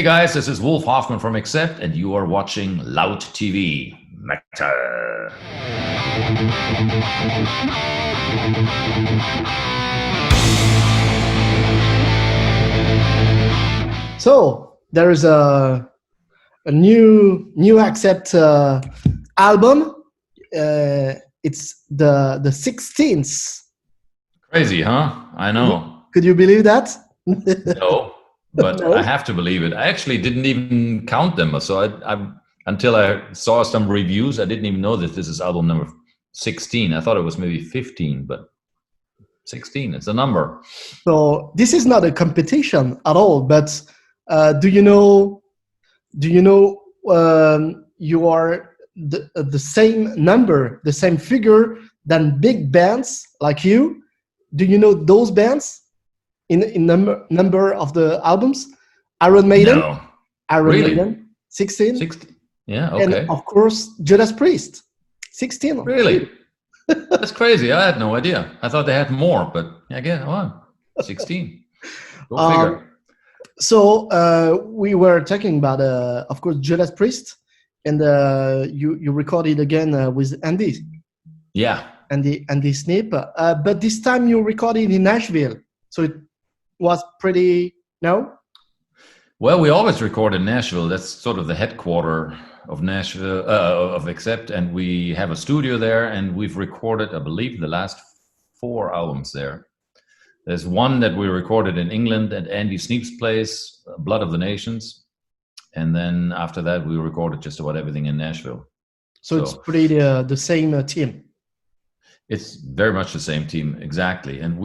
Hey guys, this is Wolf Hoffmann from Accept, and you are watching Loud TV. Matter. So there is a new Accept album. It's the 16th. Crazy, huh? I know. Could you believe that? No, but No? I have to believe it. I actually didn't even count them. So until I saw some reviews, I didn't even know that this is album number 16. I thought it was maybe 15, but 16, it's a number. So this is not a competition at all. But do you know you are the same number, the same figure than big bands like you? Do you know those bands in number of the albums? Iron Maiden, No. Iron Really? Maiden, 16, 16? Yeah, and okay. of course Judas Priest, 16. Really? That's crazy. I had no idea. I thought they had more, but again, 16. Go figure. So we were talking about, of course, Judas Priest, and you recorded again with Andy. Yeah. Andy Sneap, but this time you recorded in Nashville, so it was pretty. No. Well, we always record in Nashville. That's sort of the headquarter of Nashville, of Accept, and we have a studio there, and we've recorded, I believe, the last 4 albums there. There's one that we recorded in England at Andy Sneap's place, Blood of the Nations, and then after that we recorded just about everything in Nashville. So it's pretty the same team. It's very much the same team, exactly. And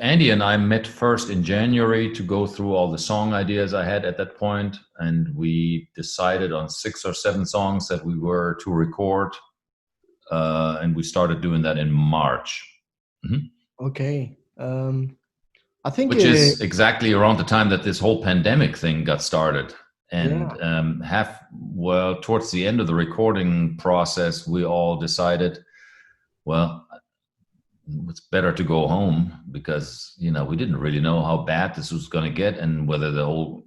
Andy and I met first in January to go through all the song ideas I had at that point, and we decided on 6 or 7 songs that we were to record, and we started doing that in March. Mm-hmm. Okay. I think which is exactly around the time that this whole pandemic thing got started. And towards the end of the recording process, we all decided, well, it's better to go home because, we didn't really know how bad this was going to get and whether the whole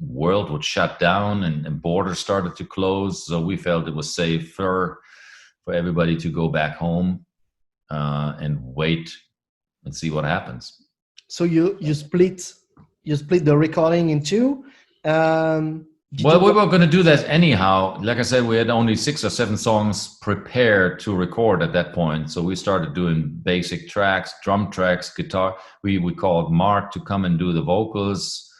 world would shut down and borders started to close. So we felt it was safer for everybody to go back home and wait and see what happens. So you split the recording in 2. We were going to do that anyhow. Like I said, we had only 6 or 7 songs prepared to record at that point. So we started doing basic tracks, drum tracks, guitar. We called Mark to come and do the vocals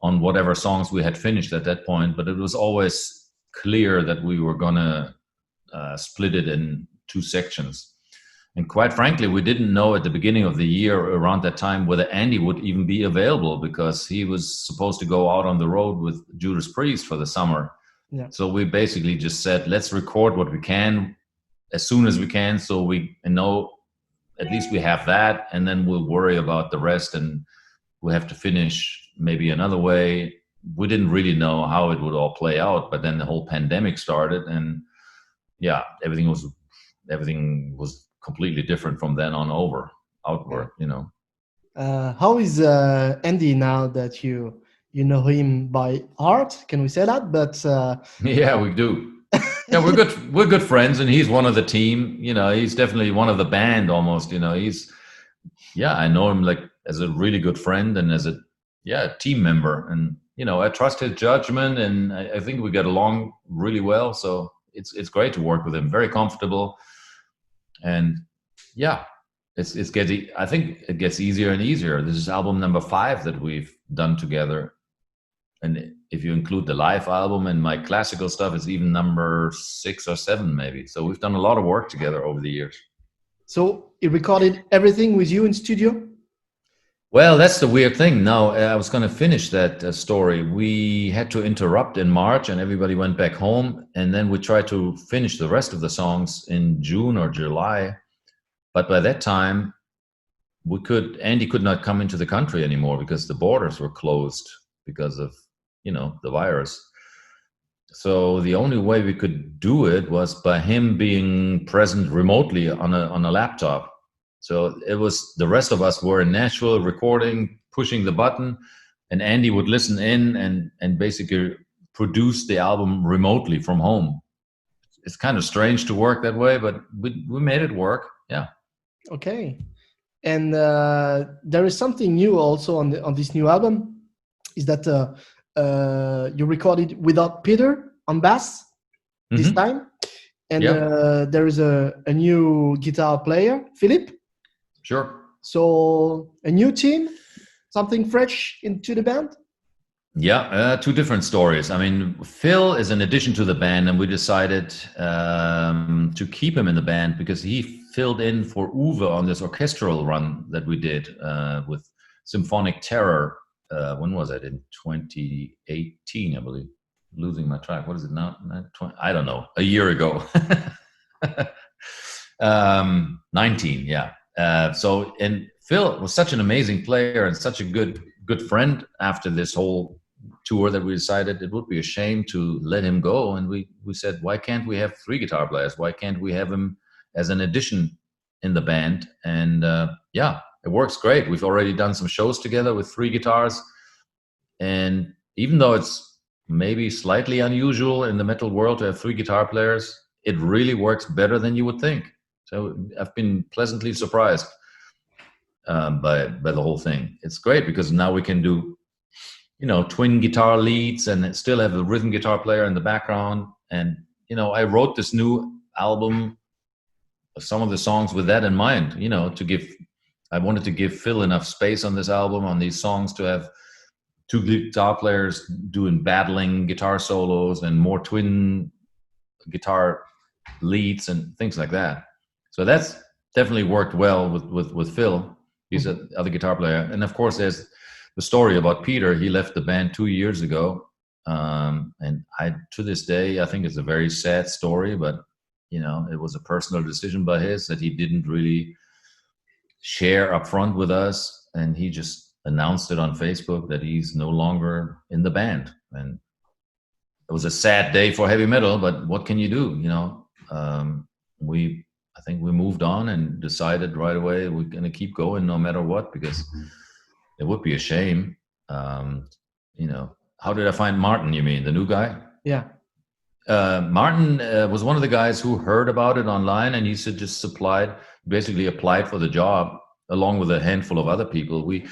on whatever songs we had finished at that point. But it was always clear that we were going to split it in 2 sections. And quite frankly, we didn't know at the beginning of the year around that time whether Andy would even be available because he was supposed to go out on the road with Judas Priest for the summer. Yeah. So we basically just said, let's record what we can as soon as we can so we know at least we have that, and then we'll worry about the rest and we'll have to finish maybe another way. We didn't really know how it would all play out, but then the whole pandemic started and everything was completely different from then on outward. How is Andy now that you know him by heart? Can we say that? But yeah, we do. Yeah, we're good friends, and he's one of the team. He's definitely one of the band almost. I know him like as a really good friend and as a team member, and I trust his judgment, and I think we get along really well. So it's great to work with him. Very comfortable. And it's getting. I think it gets easier and easier. This is album number 5 that we've done together, and if you include the live album and my classical stuff, it's even number 6 or 7 maybe. So we've done a lot of work together over the years. So he recorded everything with you in studio? Well, that's the weird thing. Now, I was going to finish that story. We had to interrupt in March and everybody went back home. And then we tried to finish the rest of the songs in June or July. But by that time, Andy could not come into the country anymore because the borders were closed because of, the virus. So the only way we could do it was by him being present remotely on a laptop. So it was, the rest of us were in Nashville recording, pushing the button. and Andy would listen in and basically produce the album remotely from home. It's kind of strange to work that way, but we made it work. Yeah. Okay. And there is something new also on this new album, is that you recorded without Peter on bass this time, and there is a new guitar player, Philip. Sure. So a new team, something fresh into the band. Yeah, two different stories. I mean, Phil is an addition to the band, and we decided to keep him in the band because he filled in for Uwe on this orchestral run that we did with Symphonic Terror. When was it? In 2018, I believe. Losing my track. What is it now? I don't know. A year ago. 19, yeah. So, and Phil was such an amazing player and such a good friend after this whole tour that we decided it would be a shame to let him go. And we said, why can't we have 3 guitar players? Why can't we have him as an addition in the band? And yeah, it works great. We've already done some shows together with 3 guitars. And even though it's maybe slightly unusual in the metal world to have 3 guitar players, it really works better than you would think. So I've been pleasantly surprised by the whole thing. It's great because now we can do, twin guitar leads and still have a rhythm guitar player in the background. And, I wrote this new album, some of the songs with that in mind, I wanted to give Phil enough space on this album, on these songs, to have 2 guitar players doing battling guitar solos and more twin guitar leads and things like that. So that's definitely worked well with Phil. He's the other guitar player. And of course, there's the story about Peter. He left the band 2 years ago. And to this day, I think it's a very sad story, but, it was a personal decision by his that he didn't really share up front with us. And he just announced it on Facebook that he's no longer in the band. And it was a sad day for heavy metal, but what can you do? I think we moved on and decided right away we're going to keep going no matter what, because it would be a shame. How did I find Martin, you mean, the new guy? Yeah. Martin was one of the guys who heard about it online, and he just basically applied for the job along with a handful of other people. We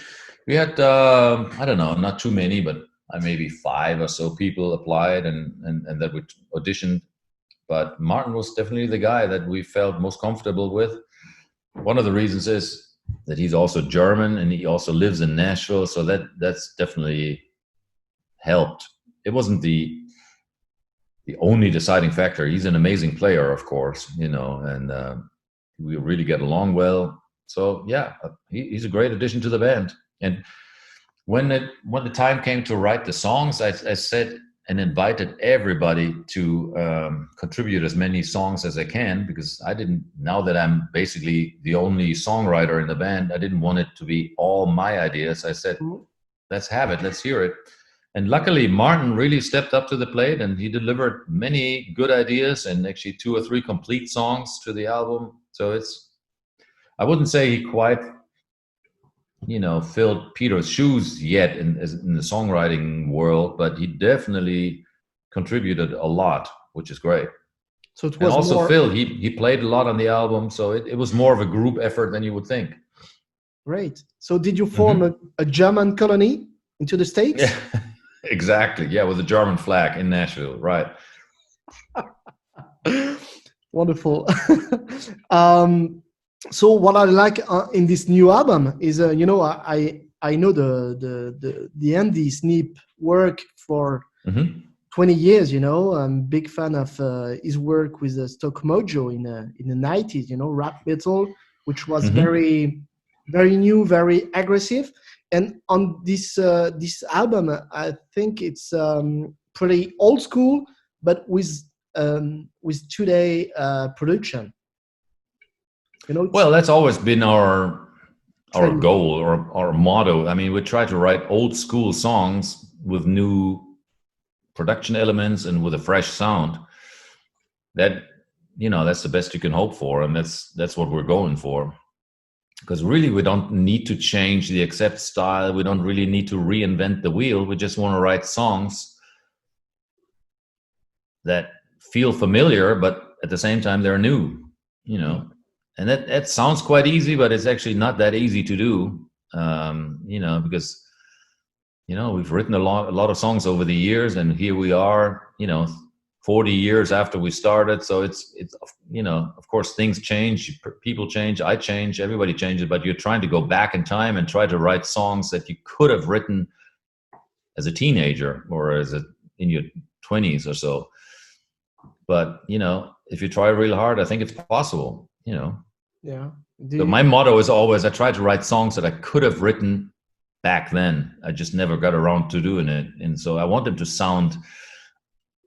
had, I don't know, not too many, but maybe 5 or so people applied and that we auditioned. But Martin was definitely the guy that we felt most comfortable with. One of the reasons is that he's also German and he also lives in Nashville. So that's definitely helped. It wasn't the only deciding factor. He's an amazing player, of course, and we really get along well. So yeah, he's a great addition to the band. And when the time came to write the songs, I said and invited everybody to contribute as many songs as they can, because now that I'm basically the only songwriter in the band, I didn't want it to be all my ideas. I said, let's have it, let's hear it. And luckily, Martin really stepped up to the plate, and he delivered many good ideas and actually 2 or 3 complete songs to the album. So I wouldn't say he quite, filled Peter's shoes yet in the songwriting world, but he definitely contributed a lot, which is great. So it was, and also Phil, he played a lot on the album, so it was more of a group effort than you would think. Great. So did you form a German colony into the States? Yeah, exactly. Yeah, with the German flag in Nashville, right? Wonderful. So what I like in this new album is, I know the Andy Sneap work for 20 years. I'm a big fan of his work with Stock Mojo in the 90s. Rap metal, which was very, very new, very aggressive. And on this album, I think it's pretty old school, but with today production. Well, that's always been our goal or our motto. I mean, we try to write old school songs with new production elements and with a fresh sound. That's the best you can hope for, and that's what we're going for. because really we don't need to change the Accept style. We don't really need to reinvent the wheel. We just want to write songs that feel familiar, but at the same time they're new, you know. And that sounds quite easy, but it's actually not that easy to do, you know, because, you know, we've written a lot of songs over the years, and here we are, you know, 40 years after we started. So it's, you know, of course things change, people change, I change, everybody changes, but you're trying to go back in time and try to write songs that you could have written as a teenager or in your 20s or so. But, you know, if you try real hard, I think it's possible, you know. Yeah. So my motto is always, I try to write songs that I could have written back then. I just never got around to doing it. And so I want them to sound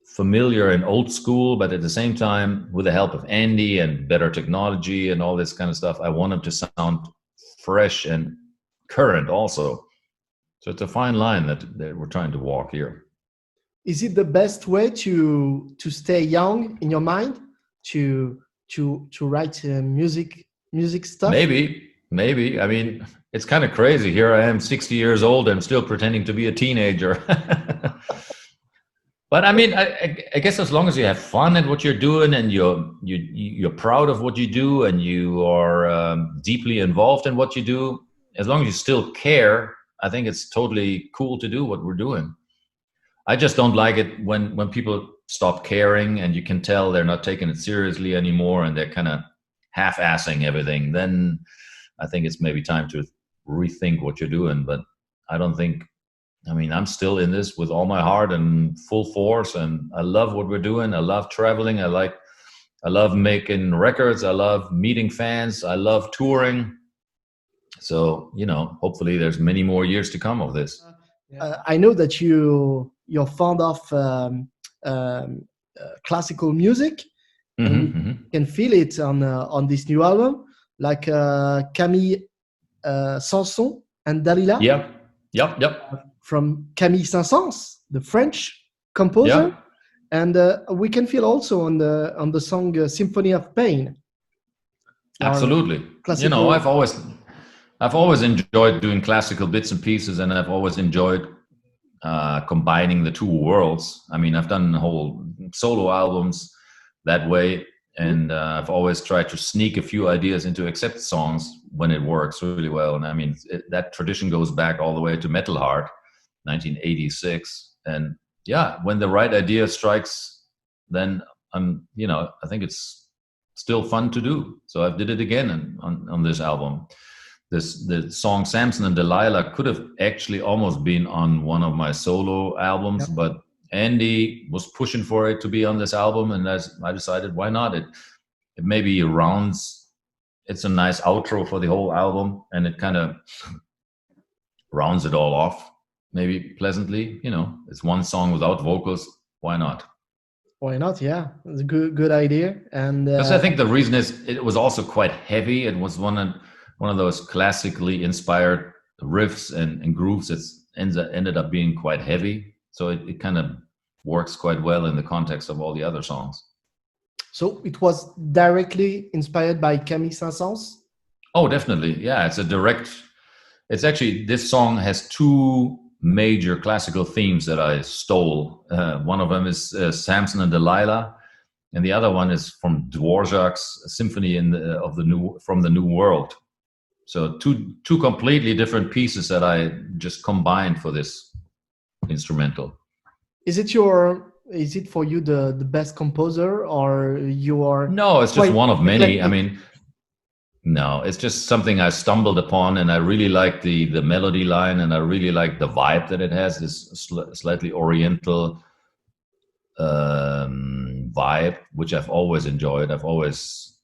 familiar and old school, but at the same time, with the help of Andy and better technology and all this kind of stuff, I want them to sound fresh and current also. So it's a fine line that we're trying to walk here. Is it the best way to stay young in your mind, to write music stuff? Maybe. I mean, it's kind of crazy. Here I am, 60 years old, and still pretending to be a teenager. But I mean, I guess as long as you have fun at what you're doing, and you're proud of what you do, and you are deeply involved in what you do, as long as you still care, I think it's totally cool to do what we're doing. I just don't like it when people stop caring, and you can tell they're not taking it seriously anymore, and they're kind of half-assing everything. Then I think it's maybe time to rethink what you're doing. But I don't think, I mean, I'm still in this with all my heart and full force, and I love what we're doing. I love traveling. I love making records. I love meeting fans. I love touring. So, you know, hopefully there's many more years to come of this. I know that you're fond of classical music, and you can feel it on this new album, like Camille Sanson and Dalila. Yep. From Camille Saint-Saëns, the French composer, Yep. and we can feel also on the song Symphony of Pain. Absolutely. You know, I've always enjoyed doing classical bits and pieces, and I've always enjoyed combining the two worlds. I mean, I've done whole solo albums that way, and I've always tried to sneak a few ideas into Accept songs when it works really well. And I mean, that tradition goes back all the way to Metal Heart, 1986. And yeah, when the right idea strikes, then you know, I think it's still fun to do. So I did it again on this album. The song Samson and Delilah could have actually almost been on one of my solo albums, but Andy was pushing for it to be on this album, and I decided, why not? It maybe it's a nice outro for the whole album, and it kind of rounds it all off, maybe pleasantly. You know, it's one song without vocals. Why not? Why not? Yeah, it's a good idea. And because I think the reason is it was also quite heavy. It was one of those classically inspired riffs and grooves that ended up being quite heavy. So it kind of works quite well in the context of all the other songs. So it was directly inspired by Camille Saint-Saëns? Oh, definitely. Yeah, it's actually, this song has two major classical themes that I stole. One of them is Samson and Delilah, and the other one is from Dvorak's Symphony from the New World. So two completely different pieces that I just combined for this instrumental. Is it for you the best composer, or you are? No, it's just one of many. I mean, no, it's just something I stumbled upon, and I really like the melody line, and I really like the vibe that it has, this slightly oriental vibe, which I've always enjoyed. I've always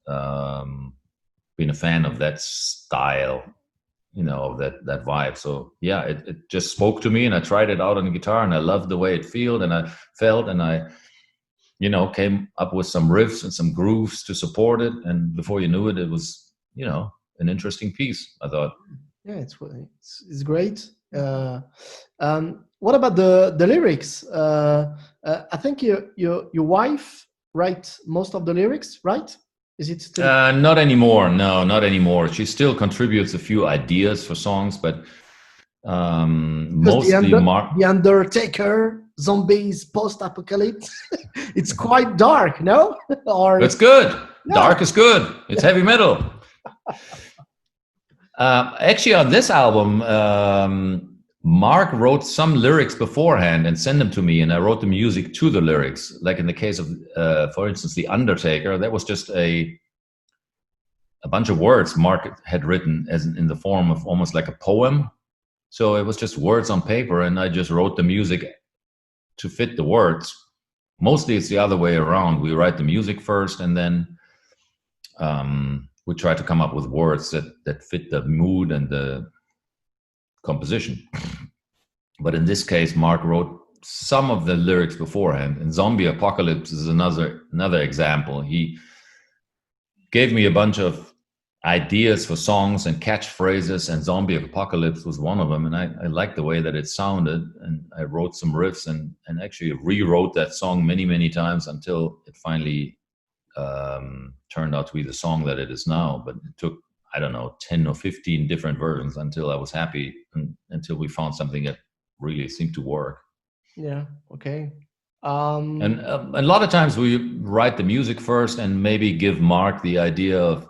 been a fan of that style, you know, of that vibe. So yeah, it just spoke to me, and I tried it out on the guitar, and I loved the way it felt, and I you know, came up with some riffs and some grooves to support it, and before you knew it, it was, you know, an interesting piece, I thought. Yeah, it's great. What about the lyrics? I think your wife write most of the lyrics, right? Is it still? Not anymore. No, not anymore. She still contributes a few ideas for songs, but Because mostly the Undertaker, zombies, post-apocalypse, it's quite dark, no? Or It's good. yeah. Dark is good. It's heavy metal. Actually, on this album, Mark wrote some lyrics beforehand and sent them to me, and I wrote the music to the lyrics. Like in the case of, for instance, The Undertaker, that was just a bunch of words Mark had written as in the form of almost like a poem. So it was just words on paper, and I just wrote the music to fit the words. Mostly it's the other way around. We write the music first, and then we try to come up with words that fit the mood and the composition. But in this case, Mark wrote some of the lyrics beforehand. And Zombie Apocalypse is another example. He gave me a bunch of ideas for songs and catchphrases, and Zombie Apocalypse was one of them. And I liked the way that it sounded, and I wrote some riffs and actually rewrote that song many, many times until it finally turned out to be the song that it is now. But it took, I don't know, 10 or 15 different versions until I was happy, and until we found something that really seemed to work. Yeah, okay. And a lot of times we write the music first and maybe give Mark the idea of,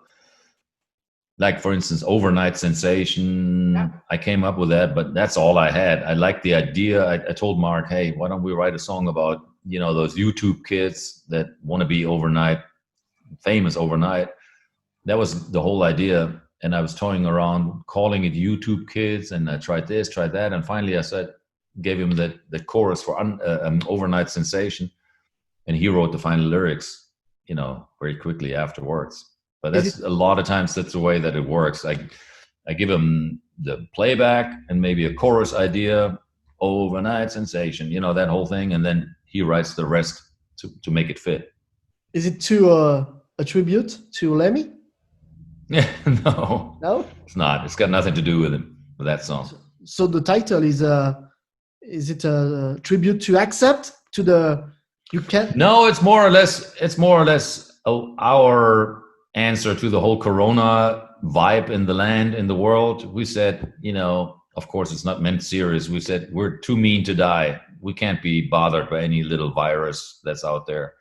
like, for instance, Overnight Sensation. Yeah. I came up with that, but that's all I had. I liked the idea. I told Mark, hey, why don't we write a song about, you know, those YouTube kids that want to be famous overnight. That was the whole idea. And I was toying around calling it YouTube Kids, and I tried this, tried that. And finally I gave him the chorus for Overnight Sensation. And he wrote the final lyrics, you know, very quickly afterwards. But that's a lot of times that's the way that it works. I give him the playback and maybe a chorus idea, Overnight Sensation, you know, that whole thing. And then he writes the rest to make it fit. Is it to a tribute to Lemmy? Yeah, no, it's not. It's got nothing to do with him, with that song. So the title is it a tribute to Accept, to the you can't? No, it's more or less our answer to the whole Corona vibe in the land, in the world. We said, you know, of course it's not meant serious. We said we're too mean to die. We can't be bothered by any little virus that's out there.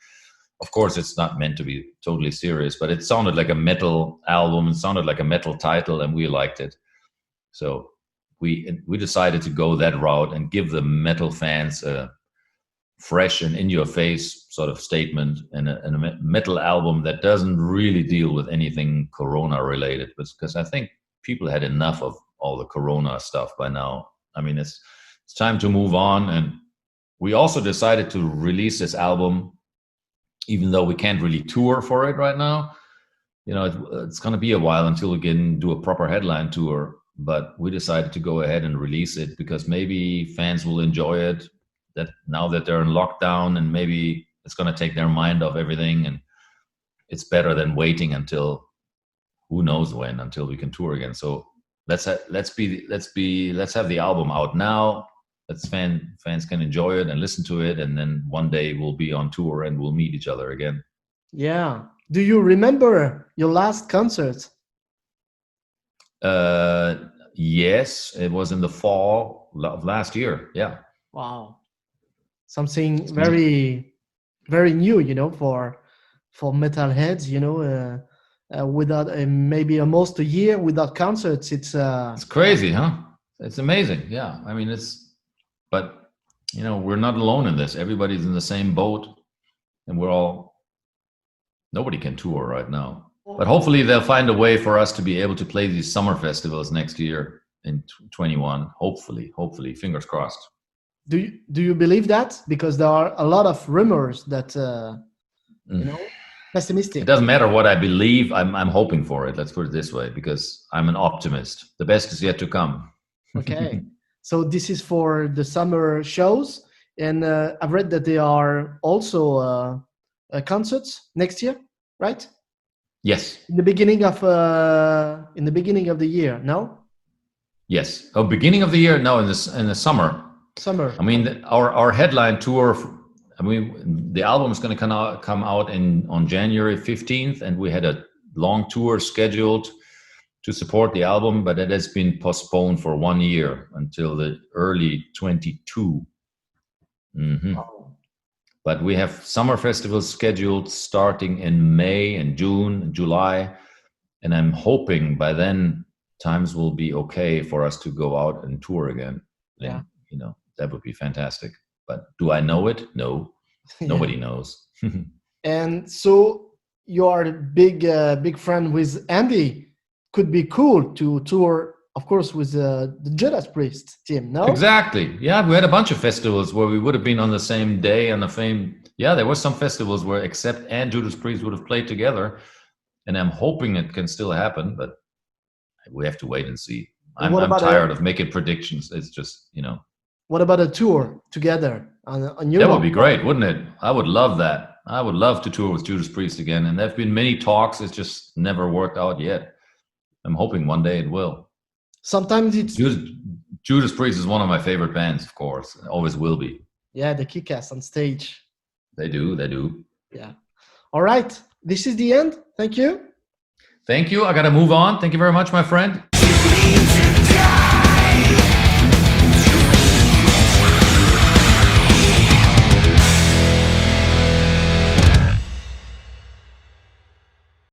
Of course, it's not meant to be totally serious, but it sounded like a metal album. It sounded like a metal title, and we liked it. So we decided to go that route and give the metal fans a fresh and in-your-face sort of statement, and a metal album that doesn't really deal with anything Corona-related, because I think people had enough of all the Corona stuff by now. I mean, it's time to move on, and we also decided to release this album even though we can't really tour for it right now. You know, it's going to be a while until we can do a proper headline tour, but we decided to go ahead and release it because maybe fans will enjoy it, that now that they're in lockdown, and maybe it's going to take their mind off everything, and it's better than waiting until who knows when, until we can tour again. So let's have the album out now. Fans can enjoy it and listen to it, and then one day we'll be on tour and we'll meet each other again. Yeah. Do you remember your last concert? Yes, it was in the fall of last year. Yeah. Wow. Something very, very new, you know, for metalheads, you know, without maybe almost a year without concerts. It's crazy, huh? It's amazing. Yeah. I mean, but you know, we're not alone in this. Everybody's in the same boat, and nobody can tour right now. But hopefully they'll find a way for us to be able to play these summer festivals next year in 21. Hopefully, fingers crossed. Do you believe that? Because there are a lot of rumors that you know, pessimistic. It doesn't matter what I believe. I'm hoping for it. Let's put it this way, because I'm an optimist. The best is yet to come. Okay. So this is for the summer shows, and I've read that there are also concerts next year, right? Yes. In the beginning of the year, no? Yes. Oh, beginning of the year? No, in the summer. Summer. I mean, our headline tour I mean, the album is going to come out on January 15th, and we had a long tour scheduled to support the album, but it has been postponed for 1 year until the early 22. Mm-hmm. Oh. But we have summer festivals scheduled starting in May and June and July, and I'm hoping by then times will be okay for us to go out and tour again. Yeah. And, you know, that would be fantastic. But do I know it? No, nobody knows. And so you are a big friend with Andy. Could be cool to tour, of course, with the Judas Priest team. No, Exactly. Yeah, we had a bunch of festivals where we would have been on the same day on the same. Yeah, there were some festivals where Accept and Judas Priest would have played together, and I'm hoping it can still happen, but we have to wait and see. I'm tired of making predictions. It's just, you know. What about a tour together on That would be great, wouldn't it? I would love that. I would love to tour with Judas Priest again, and there have been many talks. It's just never worked out yet. I'm hoping one day it will. Sometimes it's Judas Priest is one of my favorite bands, of course. Always will be. Yeah, the kick ass on stage. They do. Yeah. All right. This is the end. Thank you. Thank you. I got to move on. Thank you very much, my friend.